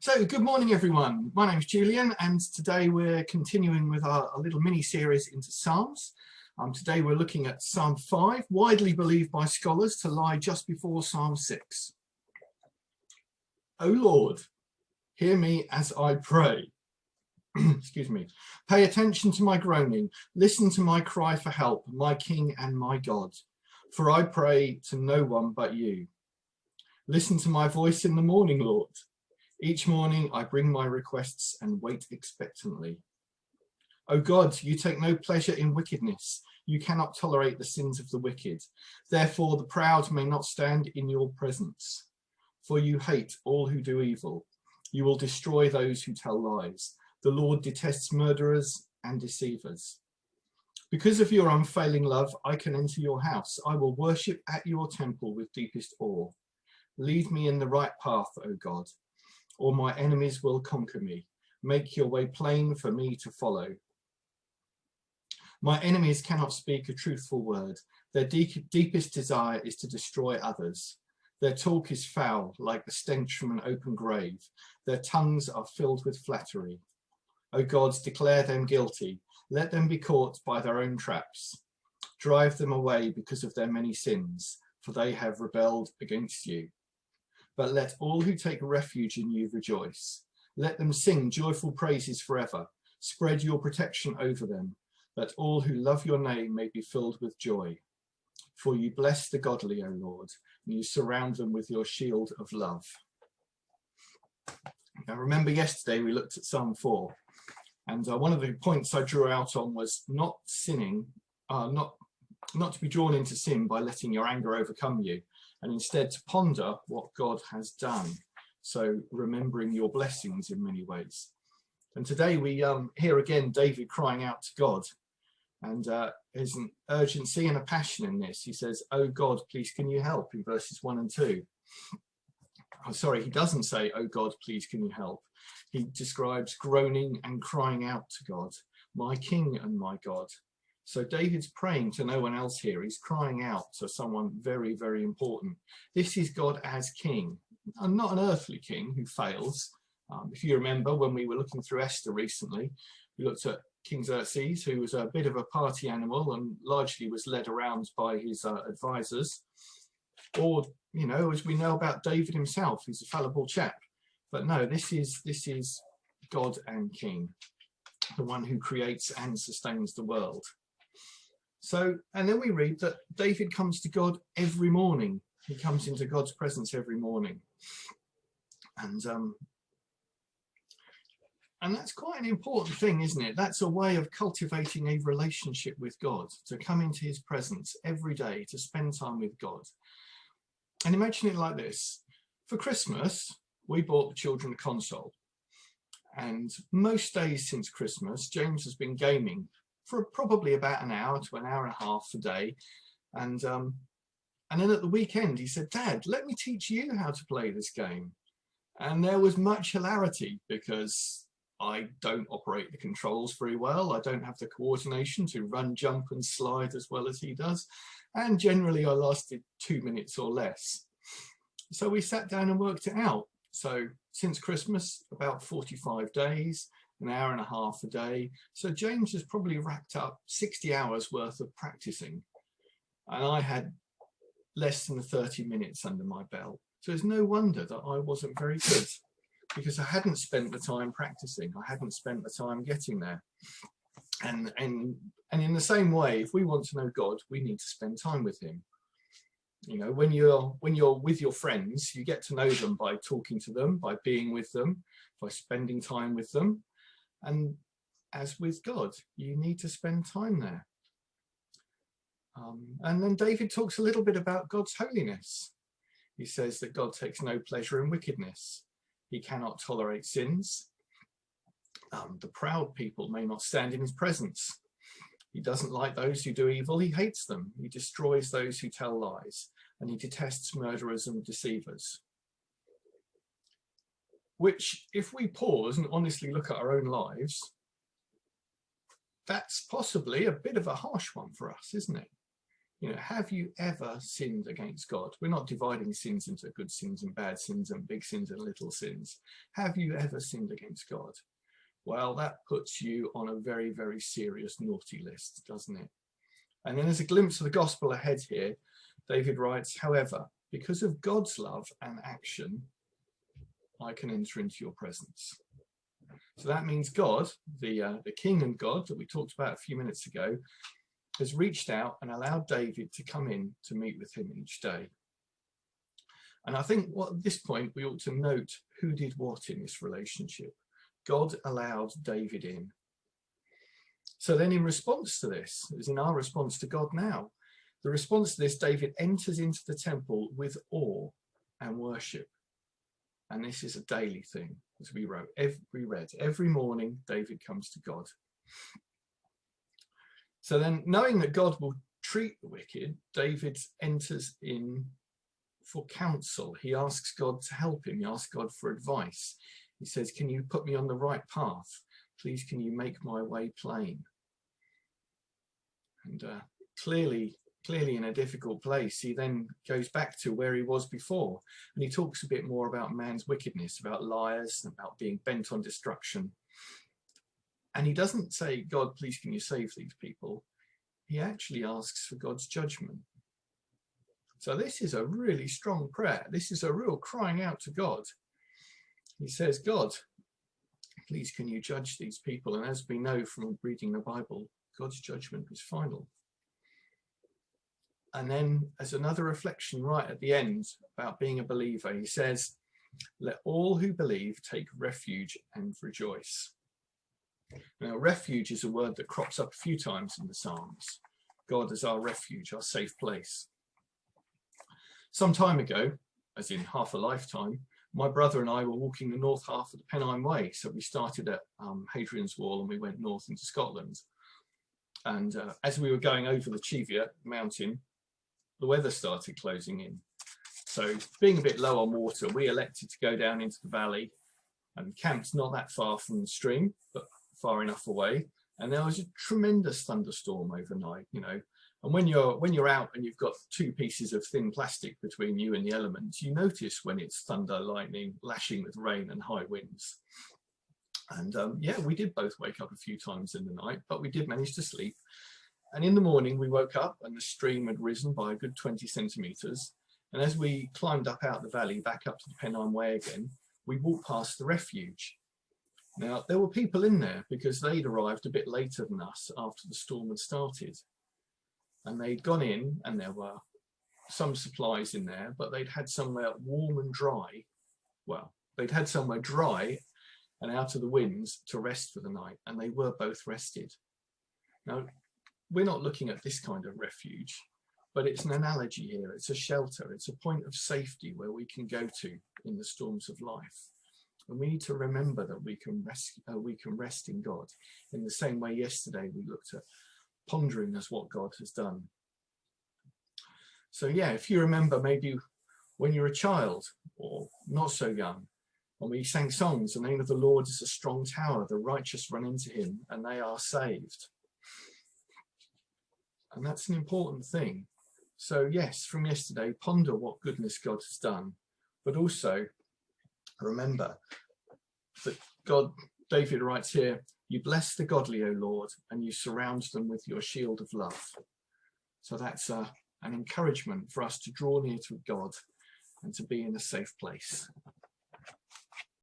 So good morning everyone, my name is Julian and today we're continuing with our little mini series into Psalms. Today we're looking at Psalm 5, widely believed by scholars to lie just before Psalm 6. O Lord, hear me as I pray. Excuse me. Pay attention to my groaning, listen to my cry for help, my King and my God. For I pray to no one but you. Listen to my voice in the morning, Lord. Each morning I bring my requests and wait expectantly. O God, you take no pleasure in wickedness. You cannot tolerate the sins of the wicked. Therefore the proud may not stand in your presence. For you hate all who do evil. You will destroy those who tell lies. The Lord detests murderers and deceivers. Because of your unfailing love, I can enter your house. I will worship at your temple with deepest awe. Lead me in the right path, O God, or my enemies will conquer me. Make your way plain for me to follow. My enemies cannot speak a truthful word. Their deepest desire is to destroy others. Their talk is foul, like the stench from an open grave. Their tongues are filled with flattery. O God, declare them guilty. Let them be caught by their own traps. Drive them away because of their many sins, for they have rebelled against you. But let all who take refuge in you rejoice. Let them sing joyful praises forever. Spread your protection over them, that all who love your name may be filled with joy. For you bless the godly, O Lord, and you surround them with your shield of love. Now remember yesterday we looked at Psalm 4, and one of the points I drew out on was not sinning, not to be drawn into sin by letting your anger overcome you, and instead to ponder what God has done. So remembering your blessings in many ways. And today we hear again David crying out to God, and there's an urgency and a passion in this. He says, "Oh God, please can you help?" in verses 1 and 2. Oh, sorry, he doesn't say, "Oh God, please can you help?" He describes groaning and crying out to God, "My King and my God." So David's praying to no one else here. He's crying out to someone very, very important. This is God as king, and not an earthly king who fails. If you remember when we were looking through Esther recently, we looked at King Xerxes, who was a bit of a party animal and largely was led around by his advisors. Or, you know, as we know about David himself, he's a fallible chap. But no, this is God and King, the one who creates and sustains the world. So, and then we read that David comes to God every morning. He comes into God's presence every morning. And that's quite an important thing, isn't it? That's a way of cultivating a relationship with God, to come into his presence every day, to spend time with God. And imagine it like this. For Christmas, we bought the children a console. And most days since Christmas, James has been gaming for probably about an hour to an hour and a half a day. And then at the weekend, he said, "Dad, let me teach you how to play this game." And there was much hilarity because I don't operate the controls very well. I don't have the coordination to run, jump and slide as well as he does. And generally I lasted 2 minutes or less. So we sat down and worked it out. So since Christmas, about 45 days, an hour and a half a day. So James has probably racked up 60 hours worth of practicing. And I had less than 30 minutes under my belt. So it's no wonder that I wasn't very good, because I hadn't spent the time practicing. I hadn't spent the time getting there. And in the same way, if we want to know God, we need to spend time with him. You know, when you're with your friends, you get to know them by talking to them, by being with them, by spending time with them. And as with God, you need to spend time there. And then David talks a little bit about God's holiness. He says that God takes no pleasure in wickedness. He cannot tolerate sins. The proud people may not stand in his presence. He doesn't like those who do evil. He hates them. He destroys those who tell lies. And he detests murderers and deceivers. Which, if we pause and honestly look at our own lives, that's possibly a bit of a harsh one for us, isn't it? You know, have you ever sinned against God? We're not dividing sins into good sins and bad sins and big sins and little sins. Have you ever sinned against God? Well, that puts you on a very, very serious naughty list, doesn't it? And then there's a glimpse of the gospel ahead here. David writes, however, because of God's love and action, I can enter into your presence. So that means God, the King and God that we talked about a few minutes ago, has reached out and allowed David to come in to meet with him each day. And I think at this point we ought to note who did what in this relationship. God allowed David in. So then in response to this, as in our response to God now, the response to this, David enters into the temple with awe and worship. And this is a daily thing, as we read. Every morning, David comes to God. So then, knowing that God will treat the wicked, David enters in for counsel. He asks God to help him. He asks God for advice. He says, can you put me on the right path? Please, can you make my way plain? And clearly in a difficult place, he then goes back to where he was before. And he talks a bit more about man's wickedness, about liars, about being bent on destruction. And he doesn't say, God, please, can you save these people? He actually asks for God's judgment. So this is a really strong prayer. This is a real crying out to God. He says, God, please, can you judge these people? And as we know from reading the Bible, God's judgment is final. And then as another reflection right at the end about being a believer, he says, let all who believe take refuge and rejoice. Now, refuge is a word that crops up a few times in the Psalms. God is our refuge, our safe place. Some time ago, as in half a lifetime, my brother and I were walking the north half of the Pennine Way. So we started at Hadrian's Wall and we went north into Scotland. And as we were going over the Cheviot mountain, the weather started closing in. So being a bit low on water, we elected to go down into the valley and camped not that far from the stream, but far enough away. And there was a tremendous thunderstorm overnight, you know. And when you're out and you've got two pieces of thin plastic between you and the elements, you notice when it's thunder, lightning, lashing with rain and high winds. And yeah, we did both wake up a few times in the night, but we did manage to sleep. And in the morning we woke up and the stream had risen by a good 20 centimetres. And as we climbed up out the valley back up to the Pennine Way again, we walked past the refuge. Now, there were people in there because they'd arrived a bit later than us after the storm had started. And they'd gone in and there were some supplies in there, but they'd had somewhere warm and dry. Well, they'd had somewhere dry and out of the winds to rest for the night, and they were both rested. Now, we're not looking at this kind of refuge, but it's an analogy here. It's a shelter. It's a point of safety where we can go to in the storms of life. And we need to remember that we can rest in God in the same way yesterday we looked at pondering as what God has done. So yeah, if you remember maybe when you're a child or not so young, when we sang songs, the name of the Lord is a strong tower, the righteous run into him and they are saved. And that's an important thing. So yes, from yesterday, ponder what goodness God has done, but also remember that God, David writes here, you bless the godly, O Lord, and you surround them with your shield of love. So that's an encouragement for us to draw near to God and to be in a safe place.